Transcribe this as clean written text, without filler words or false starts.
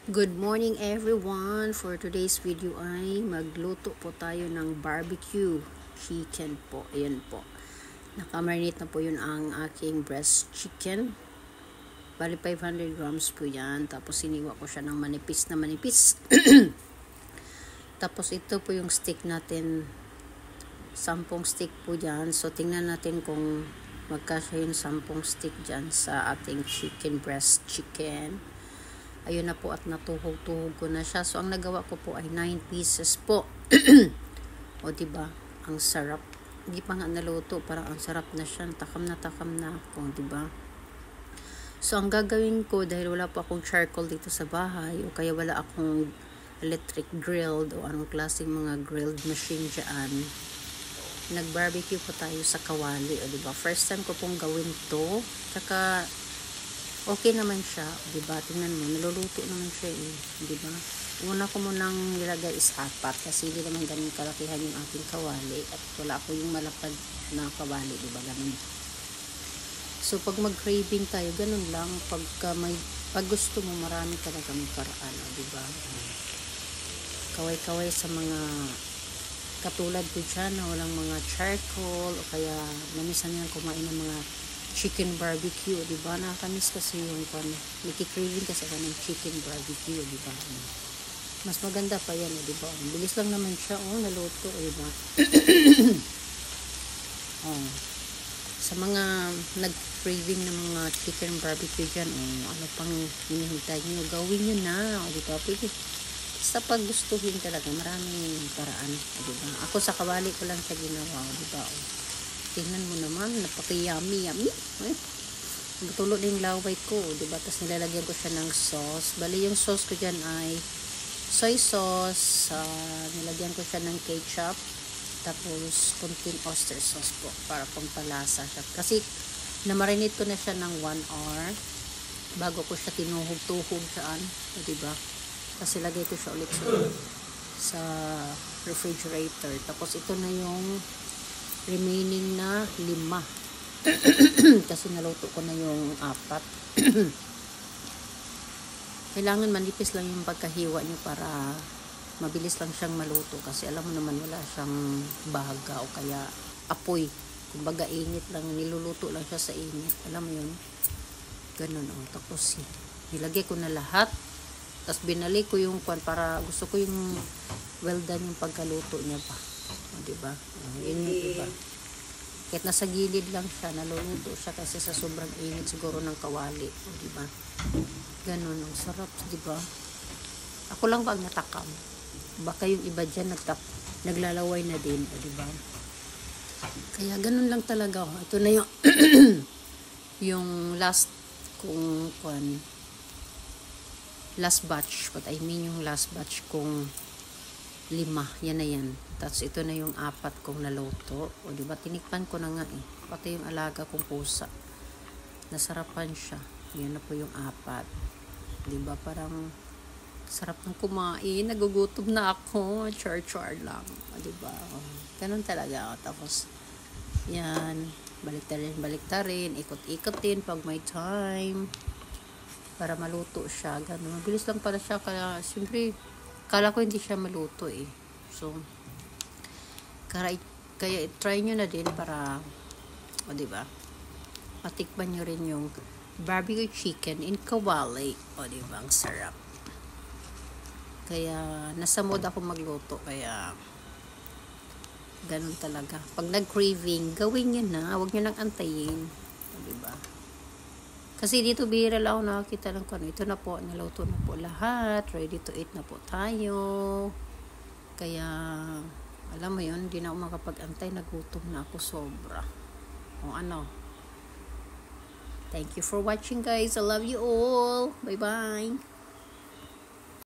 Good morning everyone! For today's video ay magluto po tayo ng barbecue chicken po. Ayan po. Nakamarinate na po yun ang aking breast chicken. Bali 500 grams po yan. Tapos siniwa ko siya ng manipis na manipis. Tapos ito po yung steak natin. 10 stick po dyan. So tingnan natin kung magkasya yung 10 stick dyan sa ating breast chicken. Ayun na po at natuhog-tuhog ko na siya. So, ang nagawa ko po ay 9 pieces po. O, diba? Ang sarap. Hindi pa nga naluto. Parang ang sarap na siya. Takam na ako, diba? So, ang gagawin ko, dahil wala po akong charcoal dito sa bahay, o kaya wala akong electric grilled, o anong klaseng mga grilled machine dyan, nag-barbecue po tayo sa kawali. O, diba? First time ko pong gawin to. Tsaka, okay naman siya, diba? Tingnan mo, naluluto naman siya eh, diba? Una ko munang nilagay is 4 kasi hindi naman ganun kalakihan yung ating kawali at wala ako yung malapad na kawali, diba? Ganun. So, pag mag-craving tayo, ganun lang. Pag gusto mo, marami talagang paraan, diba? Kaway-kaway sa mga katulad ko dyan na walang mga charcoal o kaya namisan yan kumain ng mga chicken barbecue, di ba? Nakakamiss kasi yung nagki-craving kasi ako ng chicken barbecue, di ba? Mas maganda pa yan, di ba? Bilis lang naman siya, naluto, di ba? Sa mga nag-craving ng mga chicken barbecue dyan, ano pang hinihintay nyo, gawin nyo na, di ba? Pwede, basta pag gustuhin talaga, maraming paraan, di ba? Ako sa kawali ko lang siya ginawa, di ba? Tingnan mo naman, napaka-yummy. Tulo na yung laway ko, diba? Tapos nilalagyan ko siya ng sauce. Bali, yung sauce ko dyan ay soy sauce. Nilagyan ko siya ng ketchup. Tapos, konting oyster sauce po para pampalasa siya. Kasi, namarinate ko na siya ng 1 hour bago ko siya tinuhog-tuhog dyan. Diba? Kasi lagay ko siya ulit sa refrigerator. Tapos, ito na yung remaining na 5 kasi naluto ko na yung 4. Kailangan manipis lang yung pagkahiwa nyo para mabilis lang siyang maluto kasi alam mo naman wala siyang baga o kaya apoy, kumbaga init lang, niluluto lang siya sa init, alam mo yun, ganun. Tapos nilagay ko na lahat, tapos binalik ko yung para gusto ko yung well done yung pagkaluto niya pa. Diba? Yun yung iba. Kahit nasa gilid lang siya, naluluto siya kasi sa sobrang init siguro ng kawali. Diba? Ganun, ang sarap, diba? Ako lang pag natakam. Baka yung iba dyan naglalaway na din, diba? Kaya ganun lang talaga. Ito na yung yung last kong last batch. What I mean yung last batch kong 5, yan na yan. Tapos ito na yung 4 kong naluto. O diba, tinikpan ko na nga eh. Pati yung alaga kong pusa. Nasarapan siya. Yan na po yung 4. Diba, parang sarap ng kumain. Nagugutom na ako. Char-char lang. O diba, ganun talaga. Tapos, yan. Baliktarin. Ikot-ikotin pag may time. Para maluto siya. Ganun. Mabilis lang pala siya. Kaya, siyempre, kala ko hindi siya maluto eh. So, kaya try nyo na din para, o diba, patikman nyo rin yung barbecue chicken in kawali. O diba, ang sarap. Kaya, nasa mood ako magluto. Kaya, ganun talaga. Pag nag-craving, gawin nyo na. Huwag nyo nang antayin. O diba? Kasi dito bihira lang ako nakakita lang kung ano. Ito na po, naluto na po lahat. Ready to eat na po tayo. Kaya, alam mo yun, hindi na ako makapag-antay. Nagutom na ako sobra. O ano. Thank you for watching guys. I love you all. Bye-bye.